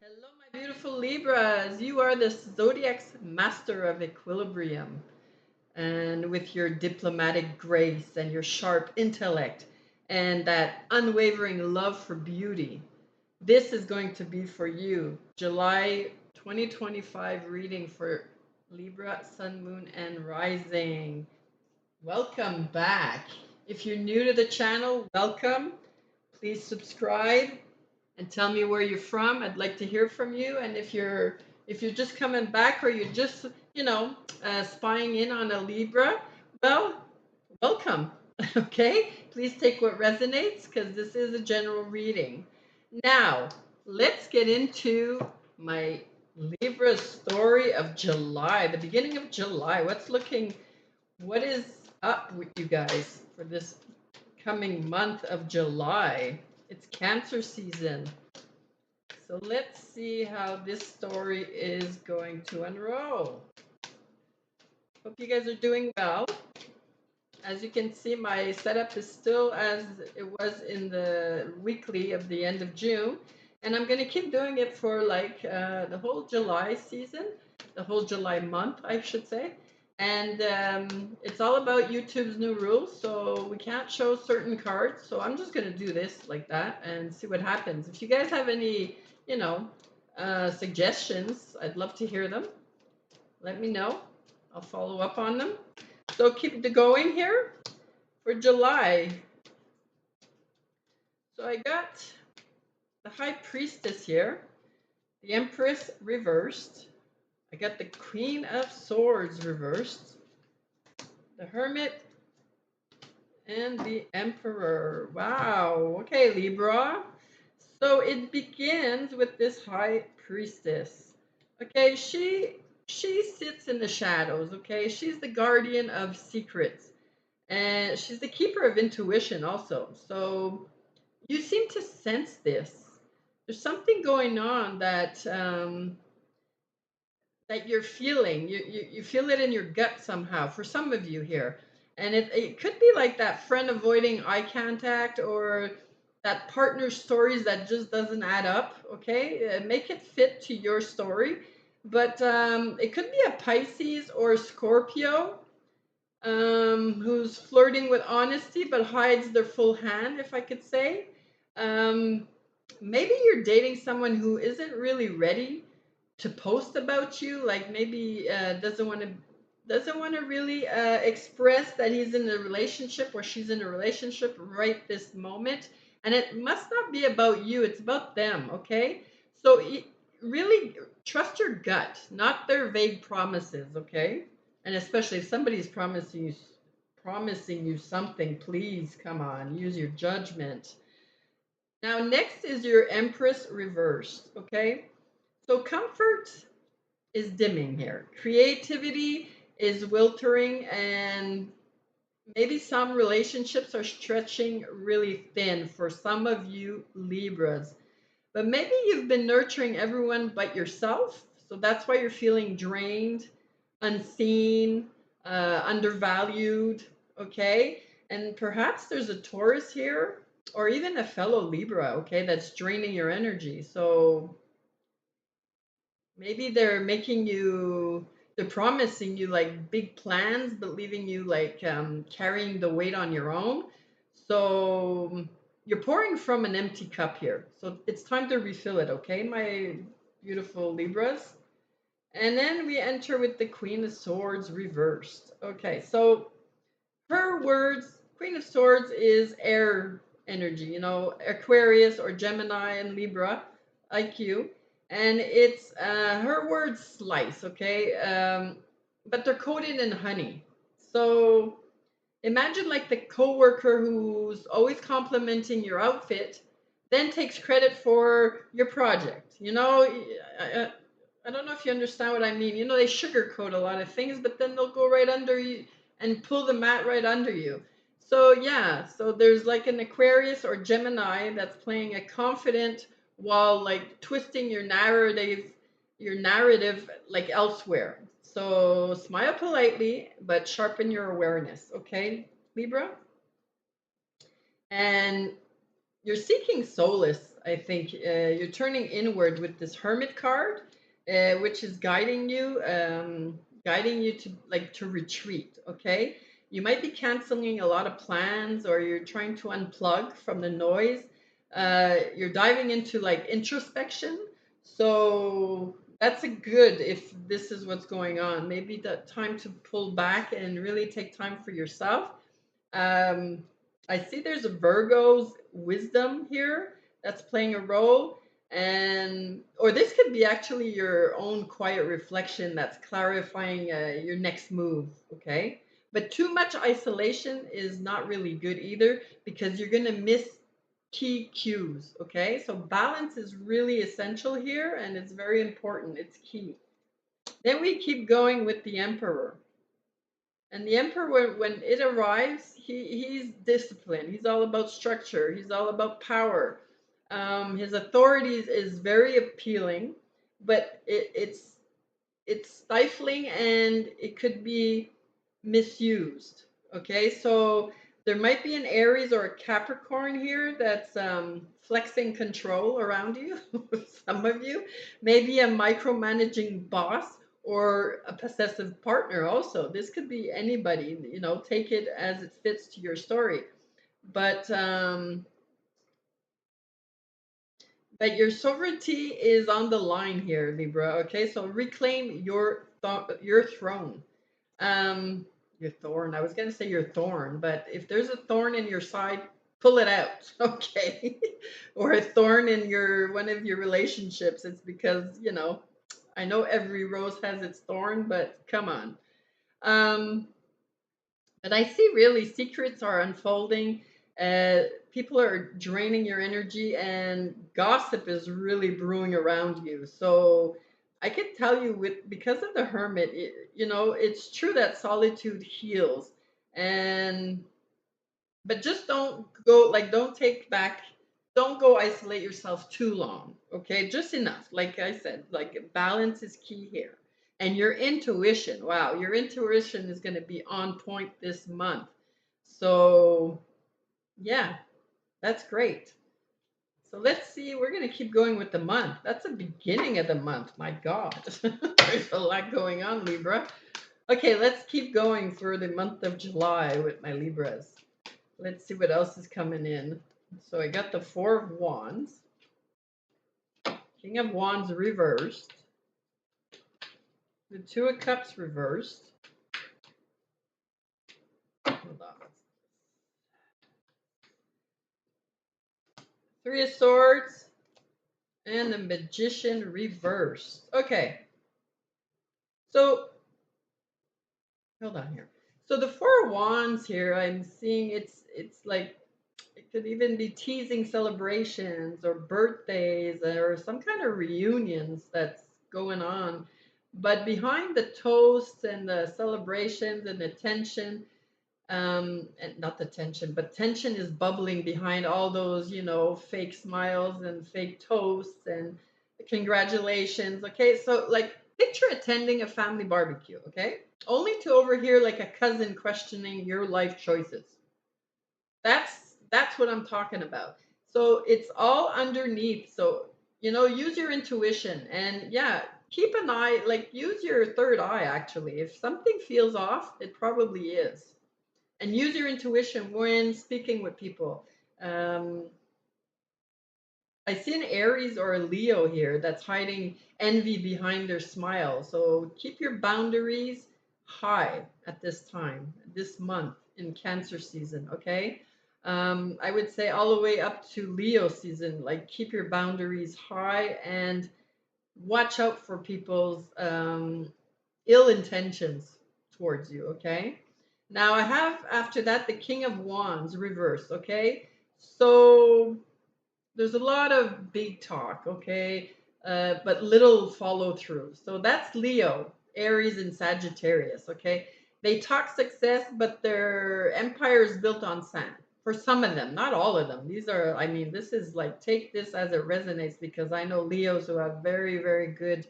Hello, my beautiful Libras. You are the zodiac's master of equilibrium. And with your diplomatic grace and your sharp intellect and that unwavering love for beauty, this is going to be for you. July 2025 reading for Libra, Sun, Moon, and Rising. Welcome back. If you're new to the channel, welcome. Please subscribe and tell me where you're from. I'd like to hear from you. And if you're just coming back or you're just spying in on a Libra, well, welcome. Okay, please take what resonates because this is a general reading. Now let's get into my Libra story of July, the beginning of July. What is up with you guys for this coming month of July? It's Cancer season. So let's see how this story is going to unroll. Hope you guys are doing well. As you can see, my setup is still as it was in the weekly of the end of June. And I'm going to keep doing it for like the whole July season, the whole July month, I should say. And it's all about YouTube's new rules. So we can't show certain cards. So I'm just going to do this like that and see what happens. If you guys have any, suggestions, I'd love to hear them. Let me know. I'll follow up on them. So keep it going here for July. So I got the High Priestess here, the Empress reversed. I got the Queen of Swords reversed, the Hermit, and the Emperor. Wow. Okay, Libra. So it begins with this High Priestess. Okay, she sits in the shadows. Okay, she's the guardian of secrets, and she's the keeper of intuition also. So you seem to sense this. There's something going on that that you're feeling. You feel it in your gut somehow. For some of you here, and it could be like that friend avoiding eye contact or that partner stories that just doesn't add up. Okay, make it fit to your story. But it could be a Pisces or a Scorpio who's flirting with honesty but hides their full hand, if I could say. Um, Maybe you're dating someone who isn't really ready to post about you, like maybe doesn't want to really express that he's in a relationship or she's in a relationship right this moment. And it must not be about you, it's about them, okay? So really trust your gut, not their vague promises, okay? And especially if somebody's promising you something, please come on, use your judgment. Now, next is your Empress reversed, okay? So comfort is dimming here. Creativity is wiltering, and maybe some relationships are stretching really thin for some of you Libras. But maybe you've been nurturing everyone but yourself. So that's why you're feeling drained, unseen, undervalued, okay? And perhaps there's a Taurus here or even a fellow Libra, okay, that's draining your energy. So maybe they're promising you like big plans, but leaving you like carrying the weight on your own. So you're pouring from an empty cup here. So it's time to refill it, okay, my beautiful Libras? And then we enter with the Queen of Swords reversed. Okay, so her words, Queen of Swords is air energy, Aquarius or Gemini and Libra, IQ. And it's her words slice, okay? But they're coated in honey. So imagine like the coworker who's always complimenting your outfit, then takes credit for your project. I don't know if you understand what I mean. They sugarcoat a lot of things, but then they'll go right under you and pull the mat right under you. So yeah, so there's like an Aquarius or Gemini that's playing a confident while like twisting your narrative like elsewhere. So smile politely, but sharpen your awareness, okay, Libra? And you're seeking solace I think you're turning inward with this Hermit card, which is guiding you to like to retreat. Okay, you might be canceling a lot of plans, or you're trying to unplug from the noise. You're diving into like introspection. So that's a good if this is what's going on. Maybe the time to pull back and really take time for yourself. um, I see there's a Virgo's wisdom here that's playing a role, and or this could be actually your own quiet reflection that's clarifying your next move. Okay, but too much isolation is not really good either because you're gonna miss key cues. Okay, so balance is really essential here, and it's very important. It's key. Then we keep going with the Emperor. And the emperor, when it arrives, he's disciplined. He's all about structure. He's all about power. His authority is very appealing, but it's stifling and it could be misused. Okay, so there might be an Aries or a Capricorn here that's flexing control around you. Some of you, maybe a micromanaging boss or a possessive partner. Also, this could be anybody. You know, take it as it fits to your story. But but your sovereignty is on the line here, Libra. Okay, so reclaim your throne. Um, your thorn. I was going to say your thorn, but if there's a thorn in your side, pull it out, okay? Or a thorn in your one of your relationships, it's because, I know every rose has its thorn, but come on. Um, but I see really secrets are unfolding. People are draining your energy, and gossip is really brewing around you. So I can tell you, with because of the Hermit, it's true that solitude heals, and but just don't go isolate yourself too long. Okay, just enough. Like I said, like balance is key here. And your intuition, wow, your intuition is going to be on point this month. So yeah, that's great. So let's see, we're going to keep going with the month. That's the beginning of the month. My God, there's a lot going on, Libra. Okay, let's keep going for the month of July with my Libras. Let's see what else is coming in. So I got the Four of Wands, King of Wands reversed, the Two of Cups reversed. Hold on. Three of Swords, and the Magician reversed. Okay. So, hold on here. So the Four of Wands here, I'm seeing it's like it could even be teasing celebrations or birthdays or some kind of reunions that's going on. But behind the toasts and the celebrations and the tension, and not the tension, but tension is bubbling behind all those, fake smiles and fake toasts and congratulations. Okay, so like picture attending a family barbecue, okay? Only to overhear like a cousin questioning your life choices. That's what I'm talking about. So it's all underneath. So, use your intuition, and yeah, keep an eye, like use your third eye actually. If something feels off, it probably is. And use your intuition when speaking with people. Um, I see an Aries or a Leo here that's hiding envy behind their smile. So keep your boundaries high at this time, this month in Cancer season, okay? I would say all the way up to Leo season, like keep your boundaries high and watch out for people's ill intentions towards you, okay? Now I have after that the King of Wands reversed, okay? So there's a lot of big talk, okay, but little follow through. So that's Leo, Aries, and Sagittarius, okay? They talk success, but their empire is built on sand. For some of them, not all of them. These are, I mean, this is like, take this as it resonates because I know Leos who have very, very good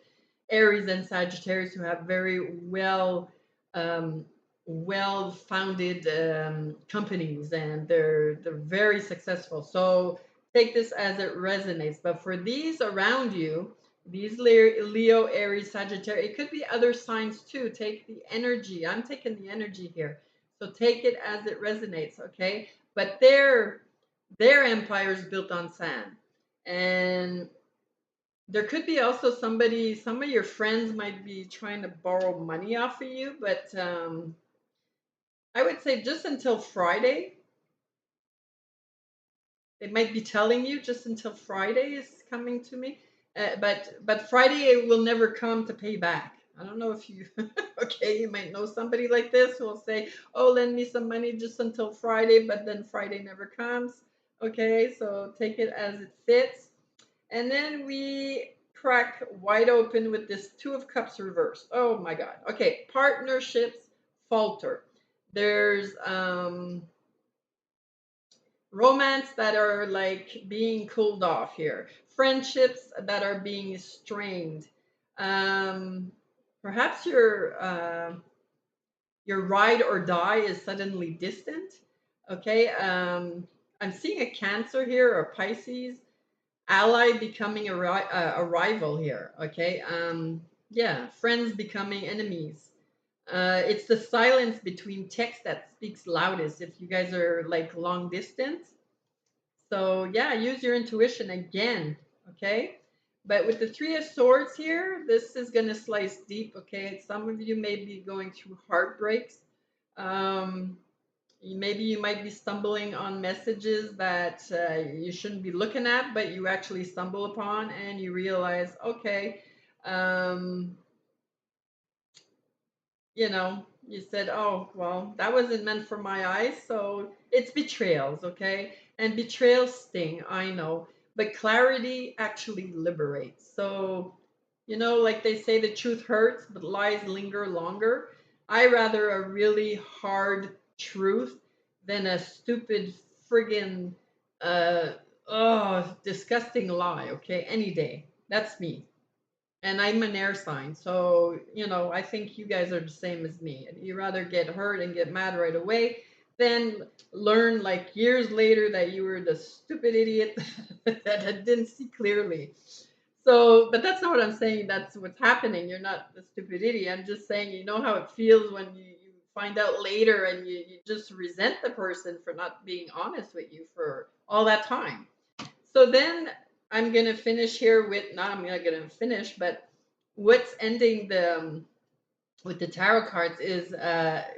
Aries and Sagittarius who have very um, well-founded companies and they're very successful. So take this as it resonates. But for these around you, these Leo, Aries, Sagittarius, it could be other signs too. Take the energy. I'm taking the energy here. So take it as it resonates, okay? But their empire is built on sand. And there could be also somebody, some of your friends might be trying to borrow money off of you, but I would say just until Friday. They might be telling you just until Friday is coming to me, but Friday will never come to pay back. I don't know if you okay, you might know somebody like this who will say, "Oh, lend me some money just until Friday," but then Friday never comes. Okay, so take it as it fits. And then we crack wide open with this Two of Cups reversed. Oh my God. Okay, partnerships falter. There's romance that are like being cooled off here, friendships that are being strained. Um, Perhaps your ride or die is suddenly distant. Okay, I'm seeing a Cancer here or Pisces ally becoming a rival here. Okay, yeah, friends becoming enemies. It's the silence between text that speaks loudest. If you guys are like long distance, so yeah, use your intuition again, okay? But with the Three of Swords here, this is going to slice deep, okay? Some of you may be going through heartbreaks. Um, Maybe you might be stumbling on messages that you shouldn't be looking at, but you actually stumble upon and you realize, okay, um, you said, oh, well, that wasn't meant for my eyes. So it's betrayals, okay? And betrayals sting, I know, but clarity actually liberates. So, like they say, the truth hurts, but lies linger longer. I rather a really hard truth than a stupid friggin' uh disgusting lie, okay? Any day. That's me, and I'm an air sign. So, I think you guys are the same as me. You rather get hurt and get mad right away than learn like years later that you were the stupid idiot that didn't see clearly. So, but that's not what I'm saying. That's what's happening. You're not the stupid idiot. I'm just saying, you know how it feels when you find out later and you just resent the person for not being honest with you for all that time. So then I'm gonna finish here with not I'm not gonna finish, but what's ending the with the tarot cards is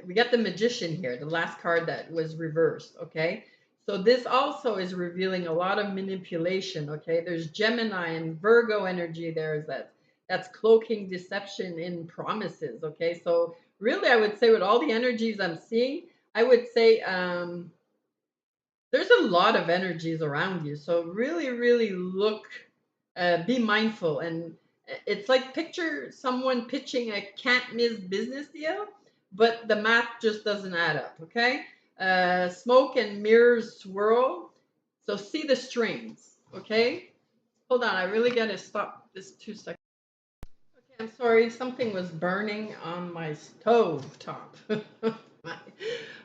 we got the Magician here, the last card that was reversed. Okay, so this also is revealing a lot of manipulation. Okay, there's Gemini and Virgo energy. There's that's cloaking deception in promises. Okay, so really, I would say with all the energies I'm seeing, I would say there's a lot of energies around you. So really, really look, be mindful. And it's like picture someone pitching a can't miss business deal, but the math just doesn't add up. Okay. Smoke and mirrors swirl. So see the strings. Okay. Hold on. I really got to stop this 2 seconds. Okay. I'm sorry. Something was burning on my stove top.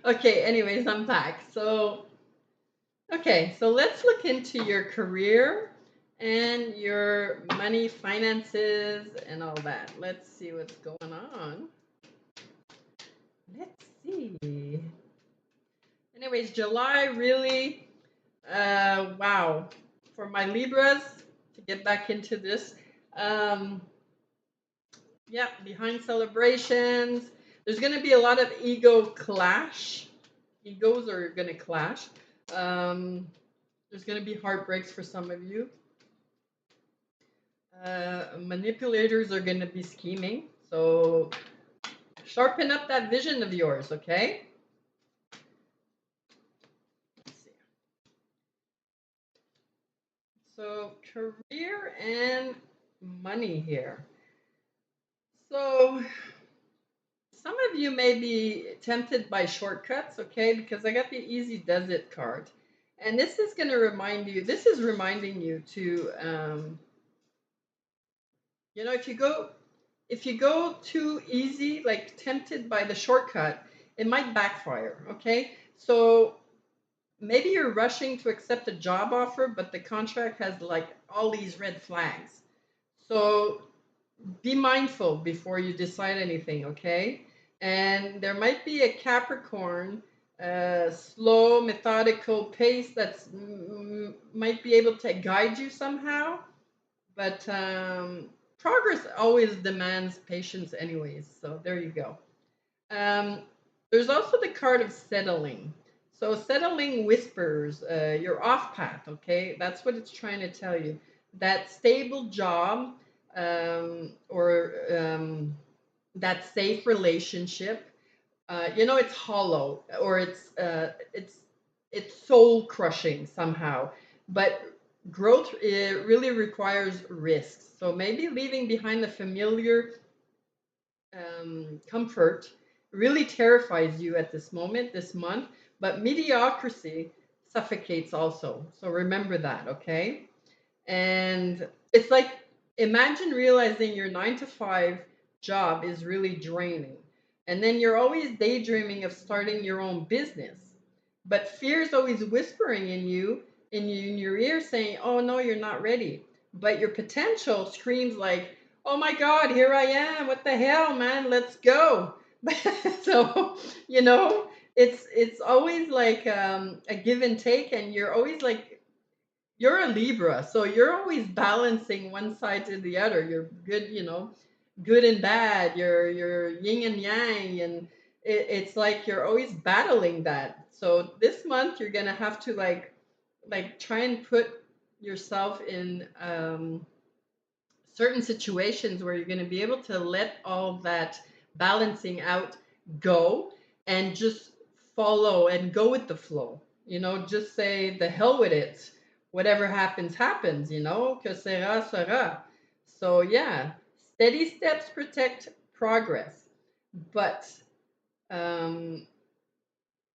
Okay. Anyways, I'm back. Okay, so let's look into your career and your money, finances, and all that. Let's see what's going on. Let's see. Anyways, July really, wow. For my Libras, to get back into this, um, yeah, behind celebrations, there's going to be a lot of ego clash. Egos are going to clash. Um, there's going to be heartbreaks for some of you. Manipulators are going to be scheming. So sharpen up that vision of yours, okay? Let's see. So career and money here. So some of you may be tempted by shortcuts, okay? Because I got the easy does it card. And this is going to remind you, this is reminding you to, if you go too easy, like tempted by the shortcut, it might backfire, okay? So maybe you're rushing to accept a job offer, but the contract has like all these red flags. So be mindful before you decide anything, okay? And there might be a Capricorn, slow, methodical pace that's might be able to guide you somehow, but progress always demands patience, anyways. So there you go. Um, there's also the card of settling. So settling whispers you're off path. Okay, that's what it's trying to tell you. That stable job or that safe relationship. It's hollow or it's soul crushing somehow. But growth it really requires risks. So maybe leaving behind the familiar comfort really terrifies you at this moment, this month, but mediocrity suffocates also. So remember that, okay? And it's like imagine realizing your 9 to 5 job is really draining. And then you're always daydreaming of starting your own business. But fear is always whispering in your ear saying, "Oh no, you're not ready." But your potential screams like, "Oh my God, here I am. What the hell, man? Let's go." So, you know, it's always like a give and take, and you're always like you're a Libra, so you're always balancing one side to the other. You're good, good and bad. You're yin and yang, and it's like you're always battling that. So this month you're gonna have to like try and put yourself in certain situations where you're gonna be able to let all that balancing out go and just follow and go with the flow. Just say the hell with it. Whatever happens, happens, que sera, sera. So, yeah, steady steps protect progress, but um,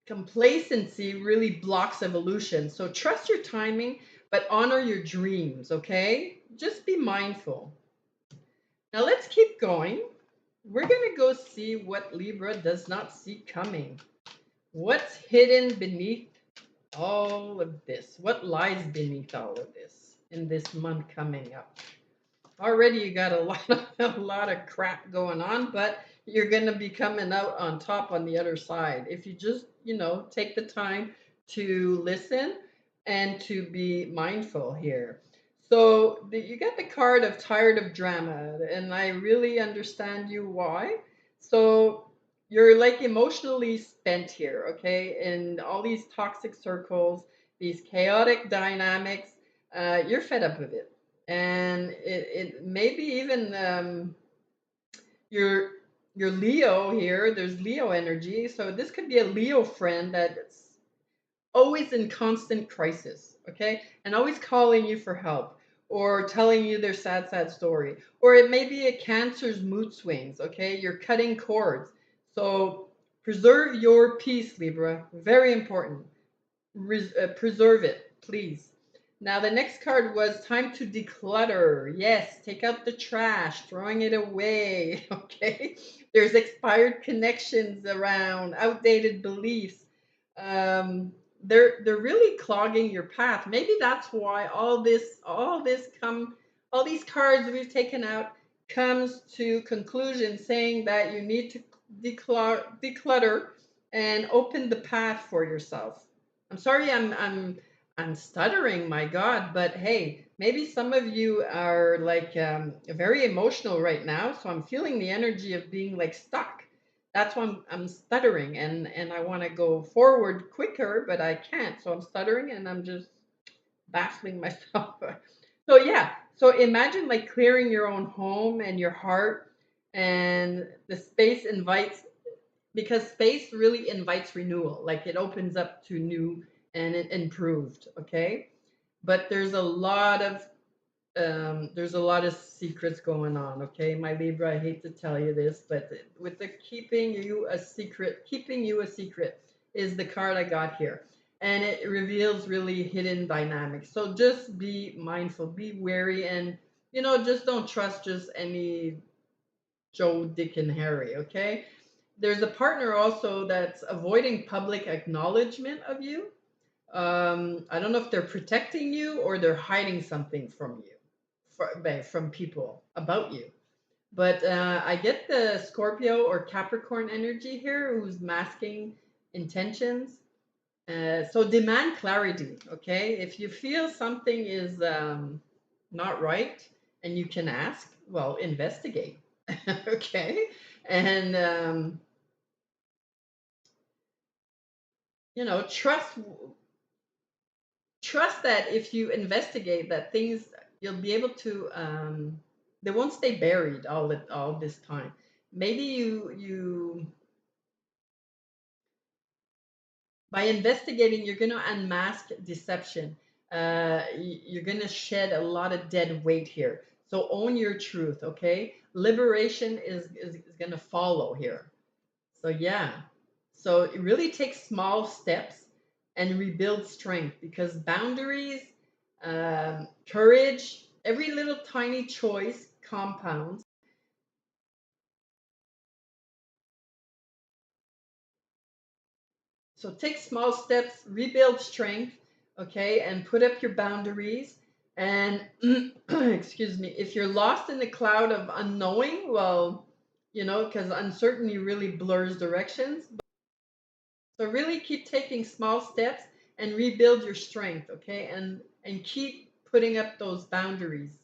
complacency really blocks evolution. So, trust your timing, but honor your dreams, okay? Just be mindful. Now, let's keep going. We're going to go see what Libra does not see coming. What's hidden beneath all of this? What lies beneath all of this in this month coming up? Already you got a lot of crap going on, but you're going to be coming out on top on the other side if you just, take the time to listen and to be mindful here. So you got the card of tired of drama, and I really understand you why. So you're like emotionally spent here, okay? In all these toxic circles, these chaotic dynamics, you're fed up with it. And it maybe even your your Leo here, there's Leo energy. So this could be a Leo friend that's always in constant crisis, okay? And always calling you for help or telling you their sad, sad story. Or it may be a Cancer's mood swings, okay? You're cutting cords. So preserve your peace, Libra. Very important. Preserve it, please. Now, the next card was time to declutter. Yes, take out the trash, throwing it away. Okay. There's expired connections around, outdated beliefs. They're really clogging your path. Maybe that's why all these cards we've taken out comes to conclusion saying that you need to declutter and open the path for yourself. I'm sorry, I'm stuttering, my God, but hey, maybe some of you are like very emotional right now, so I'm feeling the energy of being like stuck. That's why I'm stuttering and I want to go forward quicker, but I can't. So I'm stuttering and I'm just baffling myself. So yeah, so imagine like clearing your own home and your heart, and the space invites because space really invites renewal, like it opens up to new and it improved, okay? But there's a lot of secrets going on, okay? My Libra, I hate to tell you this, but with the keeping you a secret is the card I got here. And it reveals really hidden dynamics. So just be mindful, be wary, and just don't trust just any Joe, Dick, and Harry, okay? There's a partner also that's avoiding public acknowledgement of you. I don't know if they're protecting you or they're hiding something from you, from people about you. But I get the Scorpio or Capricorn energy here who's masking intentions. So demand clarity, okay? If you feel something is not right and you can ask, well, investigate, okay? And, you know, trust that if you investigate that things, you'll be able to, they won't stay buried all this time. Maybe you by investigating, you're going to unmask deception. You're going to shed a lot of dead weight here. So own your truth, okay? Liberation is going to follow here. So, yeah. So it really takes small steps and rebuild strength because boundaries, courage, every little tiny choice compounds. So take small steps, rebuild strength, okay, and put up your boundaries. And excuse me, if you're lost in the cloud of unknowing, well, you know, because uncertainty really blurs directions. So really keep taking small steps and rebuild your strength, okay, and keep putting up those boundaries.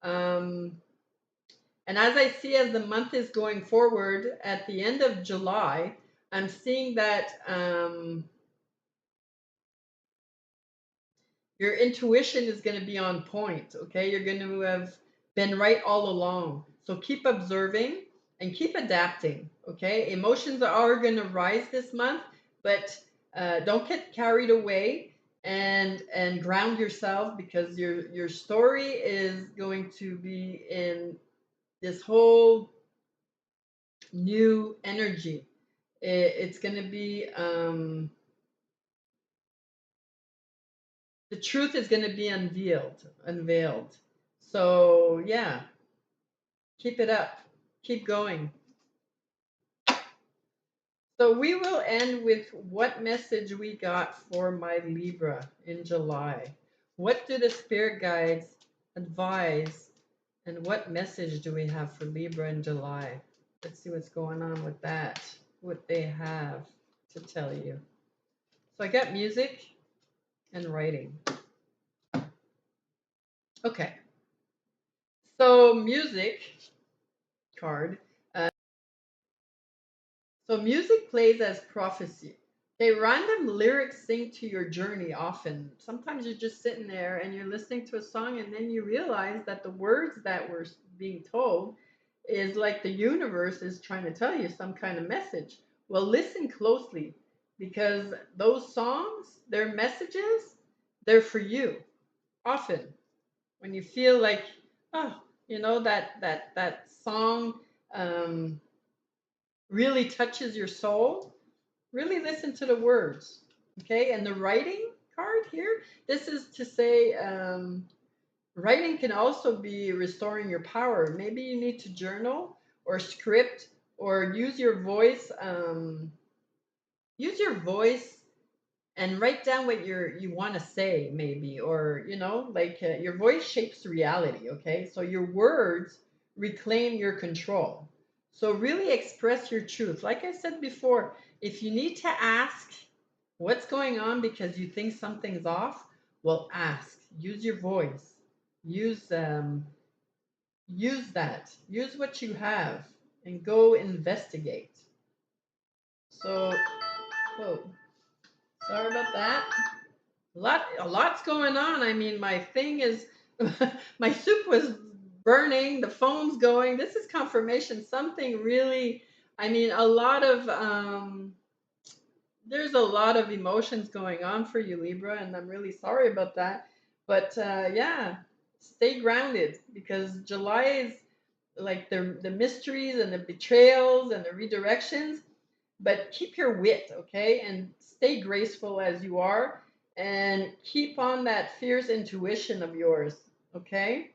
Um, and as I see as the month is going forward, at the end of July, I'm seeing that. Your intuition is going to be on point, okay? You're going to have been right all along. So keep observing and keep adapting, okay? Emotions are going to rise this month, but don't get carried away and ground yourself because your story is going to be in this whole new energy. It's going to be the truth is going to be unveiled. So yeah, keep it up, keep going. So we will end with what message we got for my Libra in July. What do the spirit guides advise, and what message do we have for Libra in July? Let's see what's going on with that, what they have to tell you. So I got music and writing. Okay, so music card. So music plays as prophecy. Okay, random lyrics sing to your journey often. Sometimes you're just sitting there and you're listening to a song, and then you realize that the words that were being told is like the universe is trying to tell you some kind of message. Well, listen closely because those songs, their messages, they're for you. Often, when you feel like, oh, you know that song um, really touches your soul, really listen to the words. Okay, and the writing card here, this is to say writing can also be restoring your power. Maybe you need to journal or script or use your voice and write down what you want to say, maybe, or you know, like your voice shapes reality. Okay, so your words reclaim your control. So really express your truth. Like I said before, if you need to ask what's going on because you think something's off, well, ask. Use your voice. Use that. Use what you have and go investigate. So, oh, sorry about that. A lot's going on. I mean, my thing is, my soup was burning, the phone's going. This is confirmation. Something really, I mean, there's a lot of emotions going on for you, Libra, and I'm really sorry about that. But yeah, stay grounded because July is like the mysteries and the betrayals and the redirections, but keep your wit, okay? And stay graceful as you are and keep on that fierce intuition of yours, okay?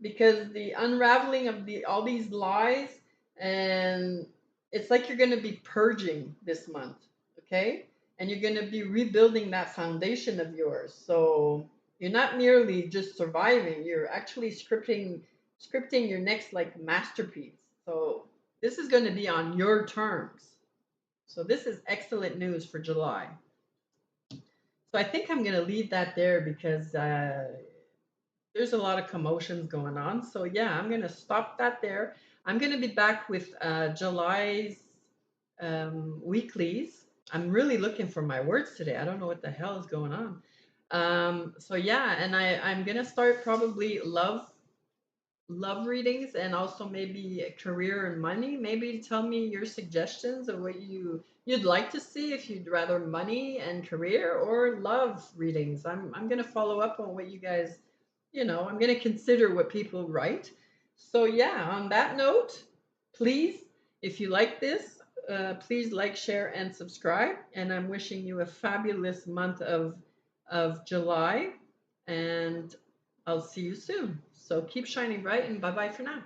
Because the unraveling of all these lies, and it's like you're going to be purging this month, okay? and you're going to be rebuilding that foundation of yours. So you're not merely just surviving, you're actually scripting your next like masterpiece. So this is going to be on your terms. So this is excellent news for July. So I think I'm going to leave that there because there's a lot of commotions going on. So yeah, I'm going to stop that there. I'm going to be back with July's weeklies. I'm really looking for my words today. I don't know what the hell is going on. So yeah, and I'm gonna start probably love readings and also maybe career and money. Maybe tell me your suggestions of what you'd like to see, if you'd rather money and career or love readings. I'm gonna follow up on what you guys, I'm gonna consider what people write. So yeah, on that note, please, if you like this, please like, share, and subscribe. And I'm wishing you a fabulous month of July, and I'll see you soon. So keep shining bright, and bye bye for now.